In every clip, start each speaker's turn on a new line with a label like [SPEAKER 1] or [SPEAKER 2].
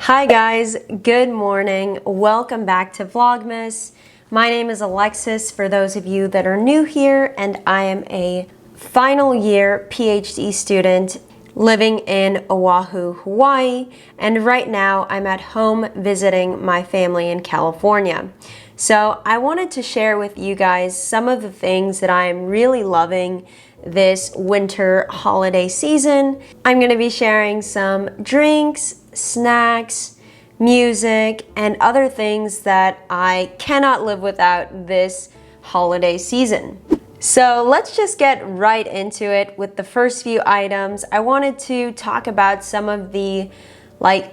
[SPEAKER 1] Hi guys, good morning. Welcome back to Vlogmas. My name is Alexis for those of you that are new here, and I am a final year PhD student living in Oahu, Hawaii, and right now I'm at home visiting my family in California. So I wanted to share with you guys some of the things that I am really loving this winter holiday season. I'm going to be sharing some drinks, snacks, music, and other things that I cannot live without this holiday season. So let's just get right into it with the first few items. I wanted to talk about some of the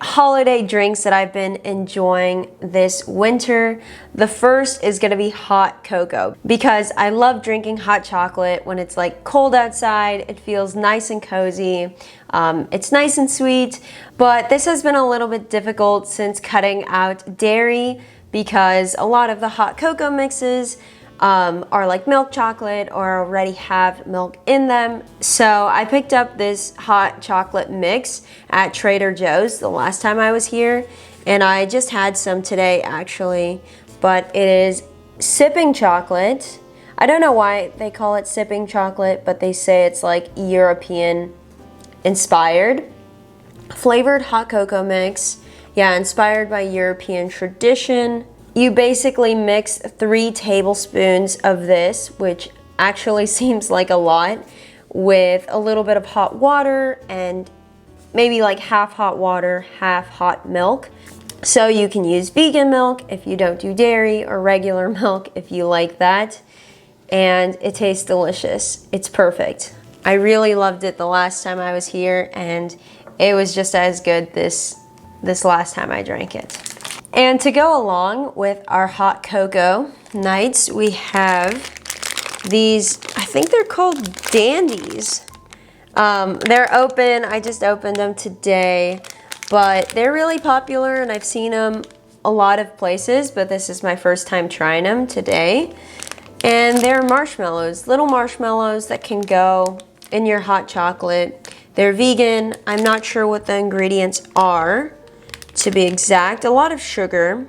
[SPEAKER 1] holiday drinks that I've been enjoying this winter. The first is gonna be hot cocoa because I love drinking hot chocolate when it's cold outside. It feels nice and cozy. It's nice and sweet, but this has been a little bit difficult since cutting out dairy because a lot of the hot cocoa mixes are like milk chocolate or already have milk in them. So I picked up this hot chocolate mix at Trader Joe's the last time I was here, and I just had some today actually, but it is sipping chocolate. I don't know why they call it sipping chocolate, but they say it's like European inspired. Flavored hot cocoa mix, yeah, inspired by European tradition. You basically mix 3 tablespoons of this, which actually seems like a lot, with a little bit of hot water and maybe like half hot water, half hot milk. So you can use vegan milk if you don't do dairy, or regular milk if you like that. And it tastes delicious. It's perfect. I really loved it the last time I was here, and it was just as good this last time I drank it. And to go along with our hot cocoa nights, we have these, I think they're called dandies. They're open, I just opened them today, but they're really popular and I've seen them a lot of places, but this is my first time trying them today. And they're marshmallows, little marshmallows that can go in your hot chocolate. They're vegan. I'm not sure what the ingredients are, to be exact. A lot of sugar,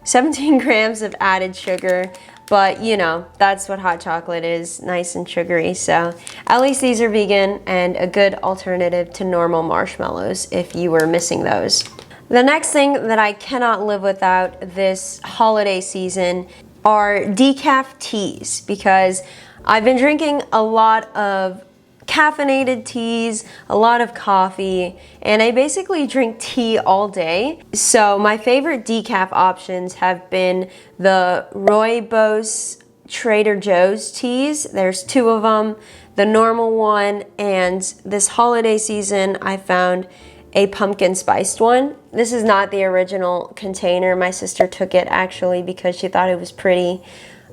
[SPEAKER 1] 17 grams of added sugar, but you know, that's what hot chocolate is, nice and sugary. So at least these are vegan and a good alternative to normal marshmallows if you were missing those. The next thing that I cannot live without this holiday season are decaf teas, because I've been drinking a lot of caffeinated teas, a lot of coffee, and I basically drink tea all day. So my favorite decaf options have been the Rooibos Trader Joe's teas. There's 2 of them, the normal one, and this holiday season I found a pumpkin spiced one. This is not the original container. My sister took it actually because she thought it was pretty.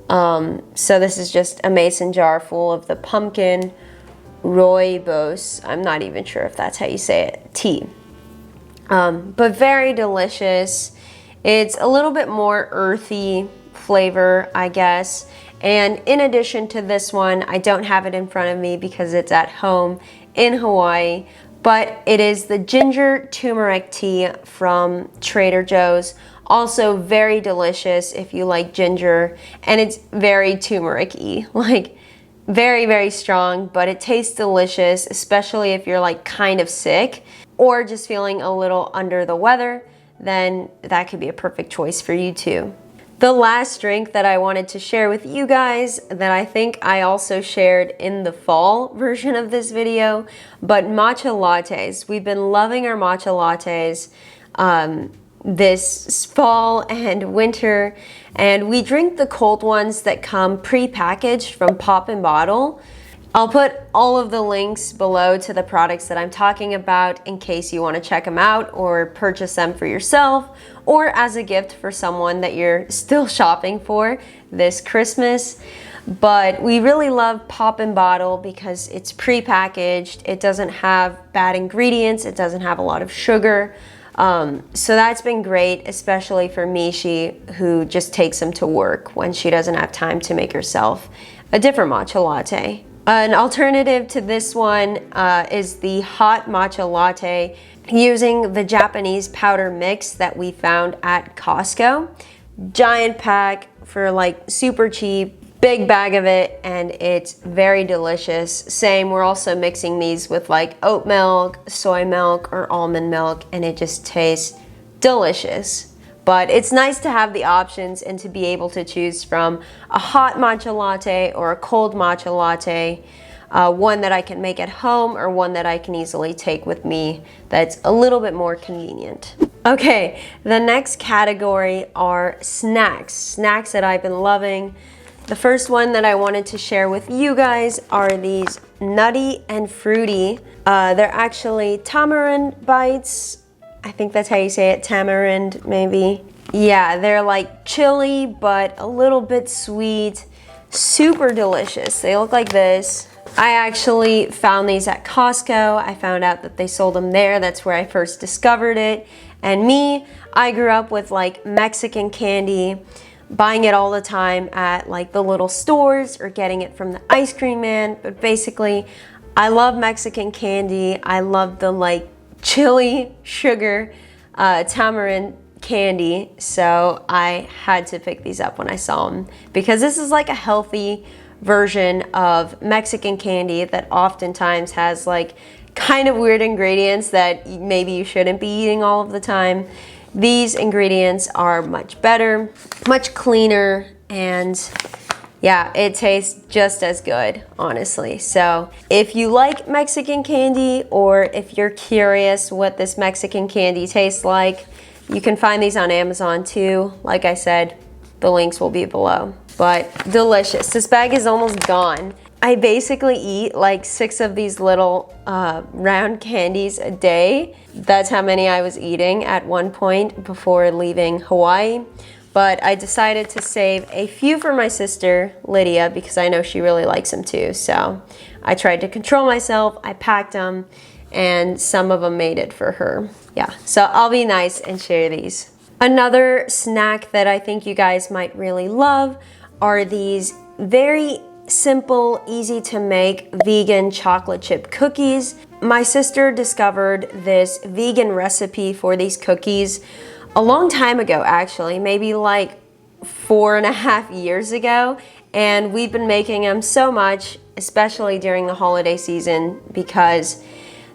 [SPEAKER 1] So this is just a mason jar full of the pumpkin Rooibos, I'm not even sure if that's how you say it, tea. But very delicious. It's a little bit more earthy flavor, I guess. And in addition to this one, I don't have it in front of me because it's at home in Hawaii, but it is the ginger turmeric tea from Trader Joe's. Also very delicious if you like ginger, and it's very turmeric-y, very, very strong, but it tastes delicious, especially if you're kind of sick or just feeling a little under the weather, then that could be a perfect choice for you too. The last drink that I wanted to share with you guys that I think I also shared in the fall version of this video, but matcha lattes. We've been loving our matcha lattes this fall and winter, and we drink the cold ones that come pre-packaged from Pop and Bottle. I'll put all of the links below to the products that I'm talking about in case you want to check them out or purchase them for yourself or as a gift for someone that you're still shopping for this Christmas. But we really love Pop and Bottle because it's pre-packaged, it doesn't have bad ingredients, it doesn't have a lot of sugar. So that's been great, especially for Michi, who just takes them to work when she doesn't have time to make herself a different matcha latte. An alternative to this one is the hot matcha latte using the Japanese powder mix that we found at Costco. Giant pack for like super cheap, big bag of it, and it's very delicious. Same, we're also mixing these with like oat milk, soy milk, or almond milk, and it just tastes delicious. But it's nice to have the options and to be able to choose from a hot matcha latte or a cold matcha latte, one that I can make at home or one that I can easily take with me that's a little bit more convenient. Okay, the next category are snacks. Snacks that I've been loving. The first one that I wanted to share with you guys are these nutty and fruity. They're actually tamarind bites. I think that's how you say it, tamarind maybe. Yeah, they're like chili, but a little bit sweet, super delicious. They look like this. I actually found these at Costco. I found out that they sold them there. That's where I first discovered it. And me, I grew up with like Mexican candy, buying it all the time at like the little stores or getting it from the ice cream man. But basically, I love Mexican candy. I love the like chili, sugar, tamarind candy. So I had to pick these up when I saw them because this is like a healthy version of Mexican candy that oftentimes has like kind of weird ingredients that maybe you shouldn't be eating all of the time. These ingredients are much better, much cleaner, and yeah, it tastes just as good, honestly. So if you like Mexican candy, or if you're curious what this Mexican candy tastes like, you can find these on Amazon too. Like I said, the links will be below. But delicious. This bag is almost gone. I basically eat like 6 of these little round candies a day. That's how many I was eating at one point before leaving Hawaii. But I decided to save a few for my sister, Lydia, because I know she really likes them too. So I tried to control myself. I packed them, and some of them made it for her. Yeah, so I'll be nice and share these. Another snack that I think you guys might really love are these very simple, easy to make vegan chocolate chip cookies. My sister discovered this vegan recipe for these cookies a long time ago, actually, maybe like 4.5 years ago. And we've been making them so much, especially during the holiday season, because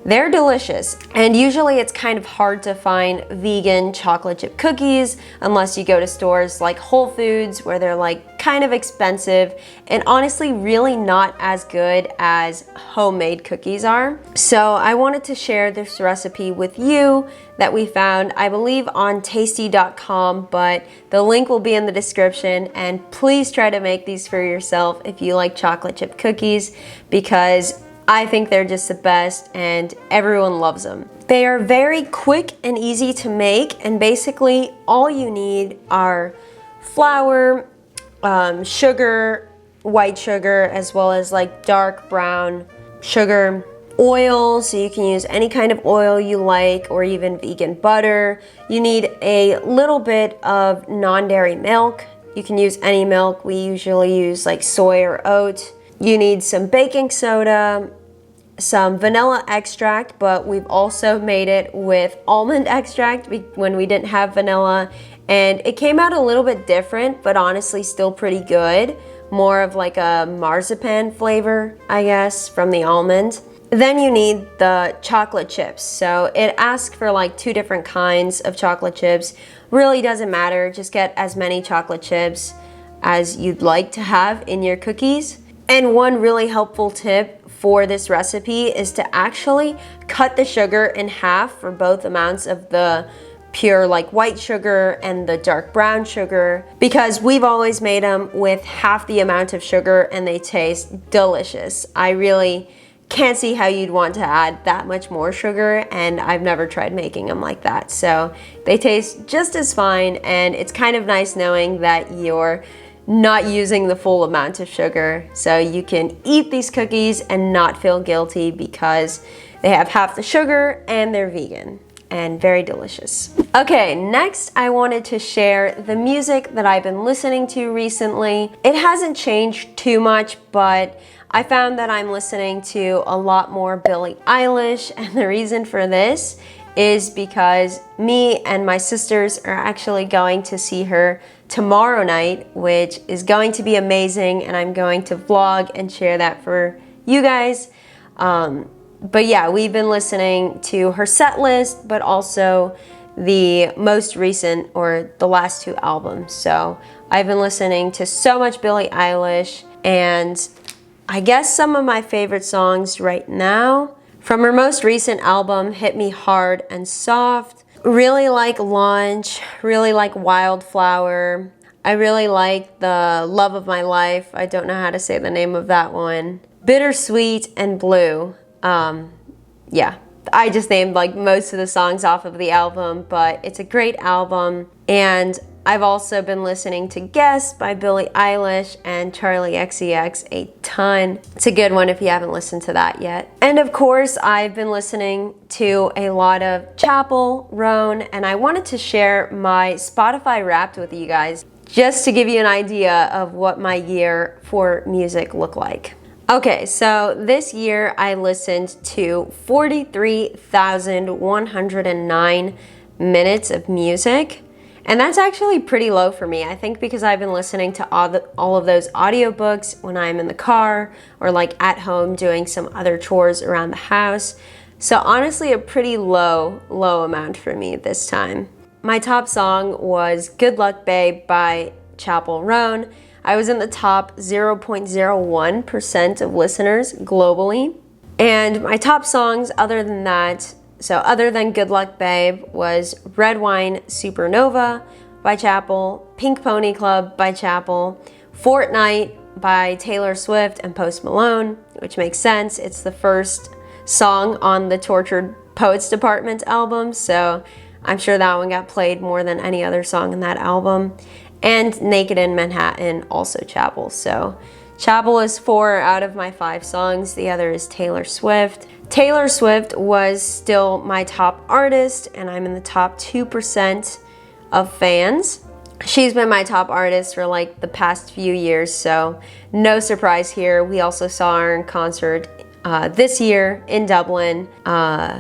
[SPEAKER 1] they're delicious. And usually it's kind of hard to find vegan chocolate chip cookies unless you go to stores like Whole Foods, where they're like kind of expensive and honestly really not as good as homemade cookies are. So I wanted to share this recipe with you that we found, I believe, on tasty.com, but the link will be in the description. And please try to make these for yourself if you like chocolate chip cookies, because I think they're just the best and everyone loves them. They are very quick and easy to make, and basically all you need are flour, sugar, white sugar, as well as like dark brown sugar, oil, so you can use any kind of oil you like, or even vegan butter. You need a little bit of non-dairy milk. You can use any milk. We usually use like soy or oat. You need some baking soda, some vanilla extract, but we've also made it with almond extract when we didn't have vanilla, and it came out a little bit different, but honestly still pretty good. More of like a marzipan flavor, I guess, from the almond. Then you need the chocolate chips. So it asks for like 2 different kinds of chocolate chips. Really doesn't matter, just get as many chocolate chips as you'd like to have in your cookies. And one really helpful tip for this recipe is to actually cut the sugar in half for both amounts of the pure like white sugar and the dark brown sugar, because we've always made them with half the amount of sugar and they taste delicious. I really can't see how you'd want to add that much more sugar, and I've never tried making them like that. So they taste just as fine, and it's kind of nice knowing that you're not using the full amount of sugar, so you can eat these cookies and not feel guilty because they have half the sugar and they're vegan. and very delicious. Okay, next I wanted to share the music that I've been listening to recently. It hasn't changed too much, but I found that I'm listening to a lot more Billie Eilish, and the reason for this is because me and my sisters are actually going to see her tomorrow night, which is going to be amazing, and I'm going to vlog and share that for you guys. But yeah, we've been listening to her set list, but also the most recent, or the last 2 albums. So I've been listening to so much Billie Eilish, and I guess some of my favorite songs right now from her most recent album, Hit Me Hard and Soft. Really like Launch, really like Wildflower. I really like the Love of My Life. I don't know how to say the name of that one. Bittersweet and Blue. Yeah, I just named like most of the songs off of the album, but it's a great album. And I've also been listening to Guess by Billie Eilish and Charlie XCX a ton. It's a good one if you haven't listened to that yet. And of course, I've been listening to a lot of Chapel Roan, and I wanted to share my Spotify Wrapped with you guys just to give you an idea of what my year for music looked like. Okay, so this year I listened to 43,109 minutes of music. And that's actually pretty low for me. I think because I've been listening to all of those audiobooks when I'm in the car or like at home doing some other chores around the house. So honestly, a pretty low amount for me this time. My top song was Good Luck Babe by Chapel Roan. I was in the top 0.01% of listeners globally. And my top songs other than that, so other than Good Luck Babe, was Red Wine Supernova by Chapel, Pink Pony Club by Chapel, Fortnite by Taylor Swift and Post Malone, which makes sense. It's the first song on the Tortured Poets Department album, so I'm sure that one got played more than any other song in that album. And Naked in Manhattan, also Chapel. So Chapel is 4 out of my 5 songs. The other is Taylor Swift. Taylor Swift was still my top artist, and I'm in the top 2% of fans. She's been my top artist for like the past few years, so no surprise here. We also saw her in concert this year in Dublin,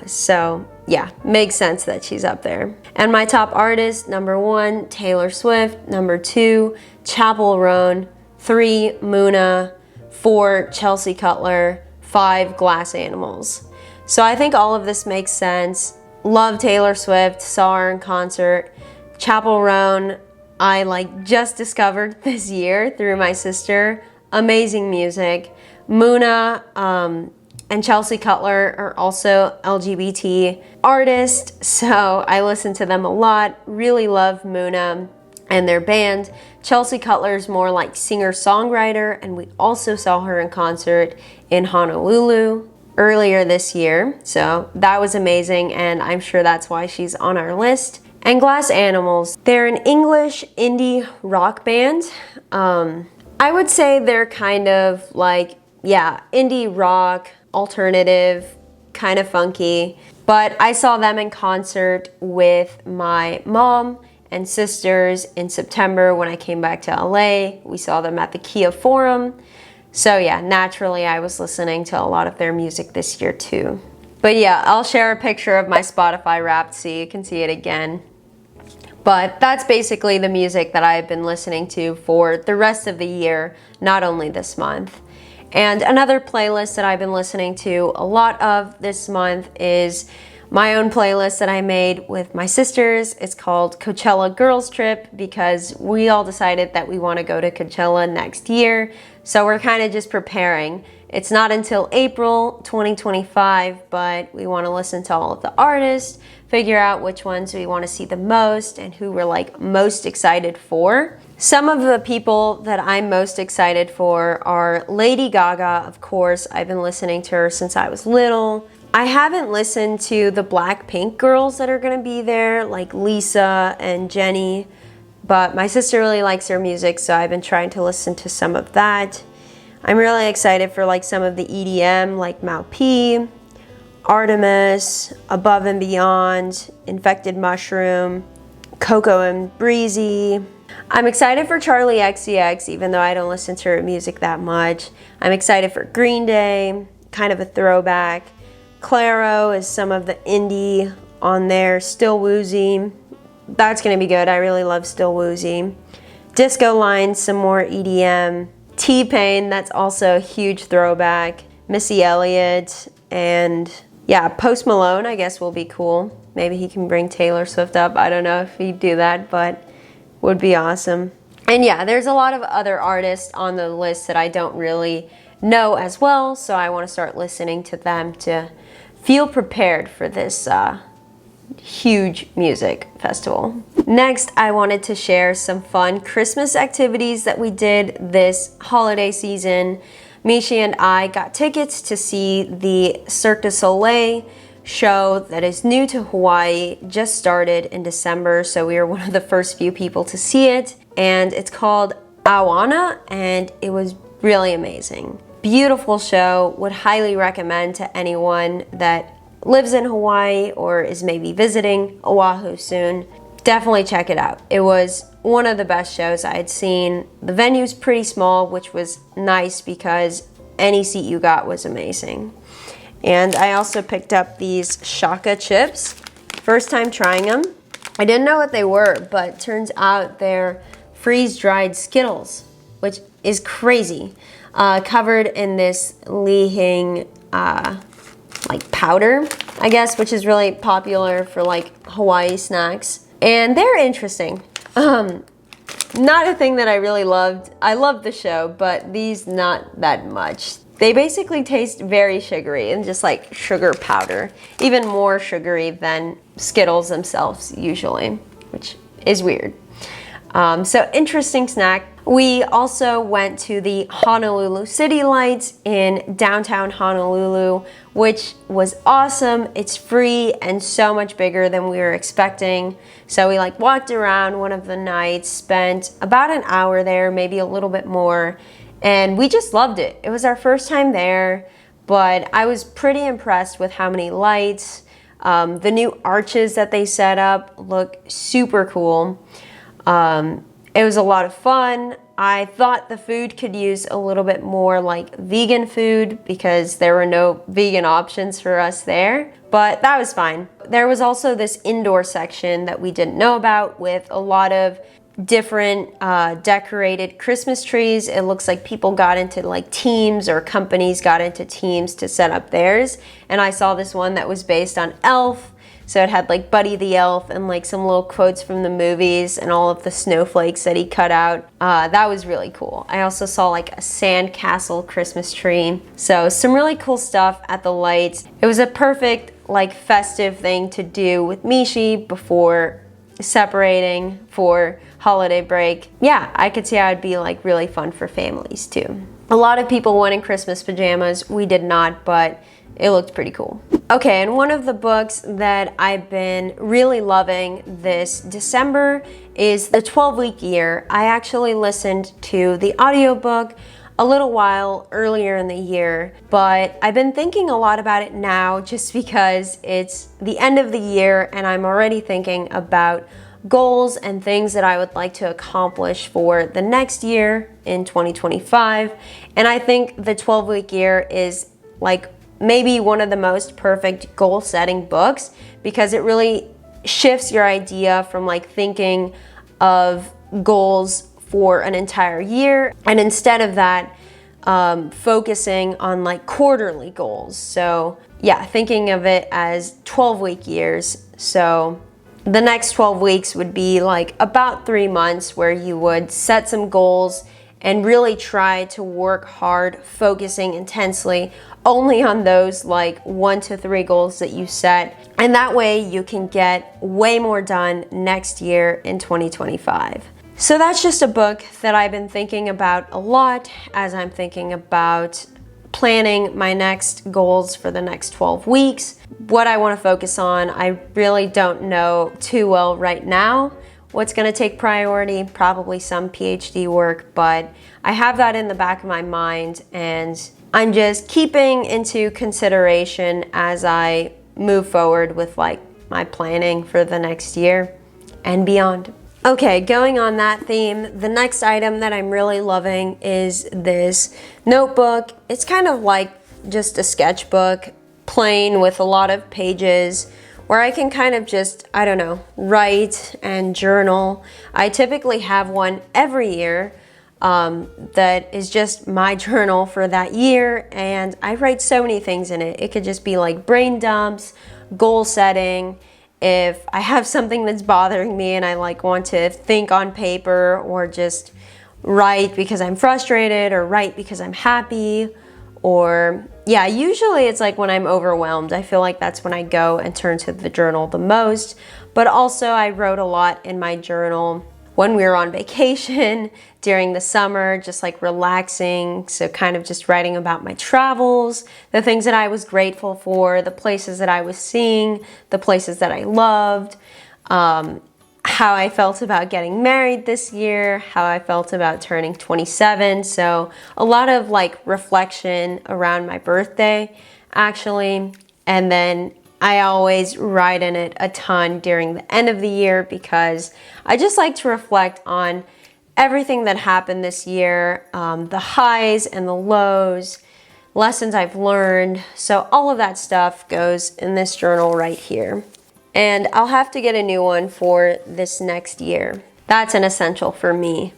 [SPEAKER 1] so yeah, makes sense that she's up there. And my top artist, number 1, Taylor Swift, number 2, Chapel Roan, 3, Muna, 4, Chelsea Cutler, 5, Glass Animals. So I think all of this makes sense. Love Taylor Swift, saw her in concert. Chapel Roan, I like just discovered this year through my sister. Amazing music. Muna and Chelsea Cutler are also LGBT artists, so I listen to them a lot. Really love Muna and their band. Chelsea Cutler is more like singer-songwriter, and we also saw her in concert in Honolulu earlier this year, so that was amazing, and I'm sure that's why she's on our list. And Glass Animals, they're an English indie rock band. I would say they're kind of like, yeah, indie rock, alternative, kind of funky, but I saw them in concert with my mom and sisters in September when I came back to LA. We saw them at the Kia Forum. So yeah, naturally I was listening to a lot of their music this year too. But yeah, I'll share a picture of my Spotify Wrapped so you can see it again. But that's basically the music that I've been listening to for the rest of the year, not only this month. And another playlist that I've been listening to a lot of this month is my own playlist that I made with my sisters. It's called Coachella Girls Trip because we all decided that we want to go to Coachella next year. So we're kind of just preparing. It's not until April 2025, but we want to listen to all of the artists, figure out which ones we want to see the most and who we're like most excited for. Some of the people that I'm most excited for are Lady Gaga, of course. I've been listening to her since I was little. I haven't listened to the Blackpink girls that are going to be there, like Lisa and Jennie, but my sister really likes their music, so I've been trying to listen to some of that. I'm really excited for like some of the EDM, like Mau P, Artemis, Above and Beyond, Infected Mushroom, Coco and Breezy. I'm excited for Charlie XCX, even though I don't listen to her music that much. I'm excited for Green Day, kind of a throwback. Claro is some of the indie on there. Still Woozy, that's gonna be good. I really love Still Woozy. Disco Line, some more EDM. T-Pain, that's also a huge throwback. Missy Elliott, and yeah, Post Malone I guess will be cool. Maybe he can bring Taylor Swift up. I don't know if he'd do that, but would be awesome. And yeah, there's a lot of other artists on the list that I don't really know as well, so I want to start listening to them to feel prepared for this huge music festival. Next, I wanted to share some fun Christmas activities that we did this holiday season. Michi and I got tickets to see the Cirque du Soleil show that is new to Hawaii, just started in December, so we were one of the first few people to see it, and it's called Awana, and it was really amazing. Beautiful show, would highly recommend to anyone that lives in Hawaii or is maybe visiting Oahu soon. Definitely check it out. It was one of the best shows I had seen. The venue's pretty small, which was nice because any seat you got was amazing. And I also picked up these Shaka chips. First time trying them. I didn't know what they were, but turns out they're freeze-dried Skittles, which is crazy. Covered in this lihing like powder, I guess, which is really popular for like Hawaii snacks. And they're interesting. Not a thing that I really loved. I loved the show, but these not that much. They basically taste very sugary and just like sugar powder, even more sugary than Skittles themselves usually, which is weird. So interesting snack. We also went to the Honolulu City Lights in downtown Honolulu, which was awesome. It's free and so much bigger than we were expecting. So we like walked around one of the nights, spent about an hour there, maybe a little bit more, and we just loved it. It was our first time there, but I was pretty impressed with how many lights. The new arches that they set up look super cool. It was a lot of fun. I thought the food could use a little bit more like vegan food because there were no vegan options for us there, but that was fine. There was also this indoor section that we didn't know about with a lot of different decorated Christmas trees. It looks like people got into like teams, or companies got into teams to set up theirs. And I saw this one that was based on Elf. So it had like Buddy the Elf and like some little quotes from the movies and all of the snowflakes that he cut out. That was really cool. I also saw like a sandcastle Christmas tree. So some really cool stuff at the lights. It was a perfect like festive thing to do with Michi before separating for holiday break. Yeah, I could see how it'd be like really fun for families too. A lot of people went in Christmas pajamas. We did not, but it looked pretty cool. Okay, and one of the books that I've been really loving this December is The 12-Week Year. I actually listened to the audiobook a little while earlier in the year, but I've been thinking a lot about it now just because it's the end of the year and I'm already thinking about goals and things that I would like to accomplish for the next year in 2025. And I think The 12-Week Year is like maybe one of the most perfect goal setting books because it really shifts your idea from like thinking of goals for an entire year, and instead of that focusing on like quarterly goals. So yeah, thinking of it as 12-week years. So the next 12 weeks would be like about 3 months where you would set some goals and really try to work hard, focusing intensely only on those like 1 to 3 goals that you set. And that way you can get way more done next year in 2025. So that's just a book that I've been thinking about a lot as I'm thinking about planning my next goals for the next 12 weeks. What I want to focus on, I really don't know too well right now. What's going to take priority? Probably some PhD work, but I have that in the back of my mind, and I'm just keeping into consideration as I move forward with like my planning for the next year and beyond. Okay, going on that theme, the next item that I'm really loving is this notebook. It's kind of like just a sketchbook, plain with a lot of pages, where I can kind of just, I don't know, write and journal. I typically have one every year that is just my journal for that year, and I write so many things in it. It could just be like brain dumps, goal setting, if I have something that's bothering me and I like want to think on paper, or just write because I'm frustrated, or write because I'm happy, or yeah, usually it's like when I'm overwhelmed. I feel like that's when I go and turn to the journal the most. But also I wrote a lot in my journal when we were on vacation during the summer, just like relaxing. So kind of just writing about my travels, the things that I was grateful for, the places that I was seeing, the places that I loved, how I felt about getting married this year, how I felt about turning 27. So a lot of like reflection around my birthday, actually. And then I always write in it a ton during the end of the year, because I just like to reflect on everything that happened this year, the highs and the lows, lessons I've learned. So all of that stuff goes in this journal right here. And I'll have to get a new one for this next year. That's an essential for me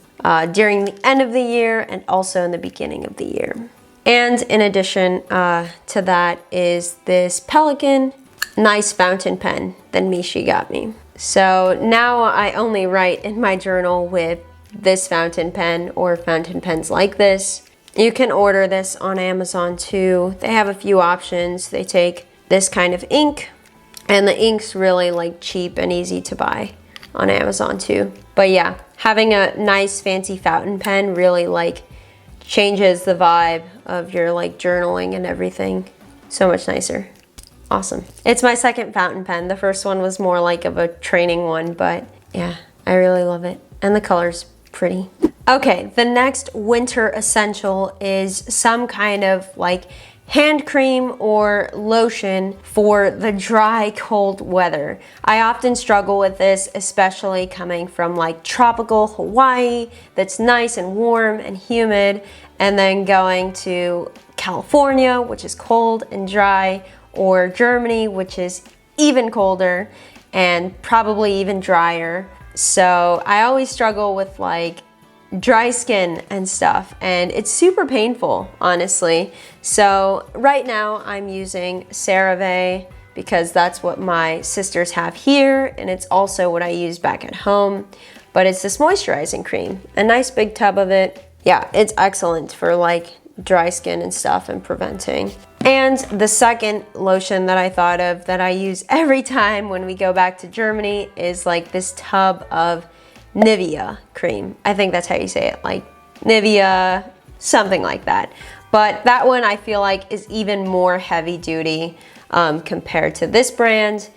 [SPEAKER 1] during the end of the year and also in the beginning of the year. And in addition to that is this Pelican nice fountain pen that Michi got me. So now I only write in my journal with this fountain pen or fountain pens like this. You can order this on Amazon too. They have a few options. They take this kind of ink, and the ink's really like cheap and easy to buy on Amazon too. But yeah, having a nice fancy fountain pen really like changes the vibe of your like journaling and everything. So much nicer. Awesome. It's my second fountain pen. The first one was more like of a training one, but yeah, I really love it. And the color's pretty. Okay, the next winter essential is some kind of like hand cream or lotion for the dry, cold weather. I often struggle with this, especially coming from like tropical Hawaii that's nice and warm and humid, and then going to California, which is cold and dry, or Germany, which is even colder and probably even drier. So I always struggle with like dry skin and stuff, and it's super painful, honestly. So right now I'm using CeraVe because that's what my sisters have here, and it's also what I use back at home. But it's this moisturizing cream, a nice big tub of it. Yeah, it's excellent for like dry skin and stuff and preventing. And the second lotion that I thought of that I use every time when we go back to Germany is like this tub of Nivea cream. I think that's how you say it, like Nivea, something like that. But that one I feel like is even more heavy duty compared to this brand,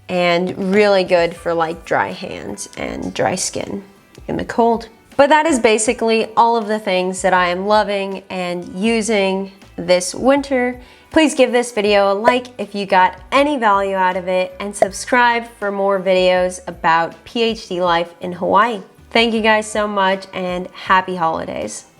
[SPEAKER 1] and really good for like dry hands and dry skin in the cold. But that is basically all of the things that I am loving and using this winter. Please give this video a like if you got any value out of it, and subscribe for more videos about PhD life in Hawaii. Thank you guys so much, and happy holidays.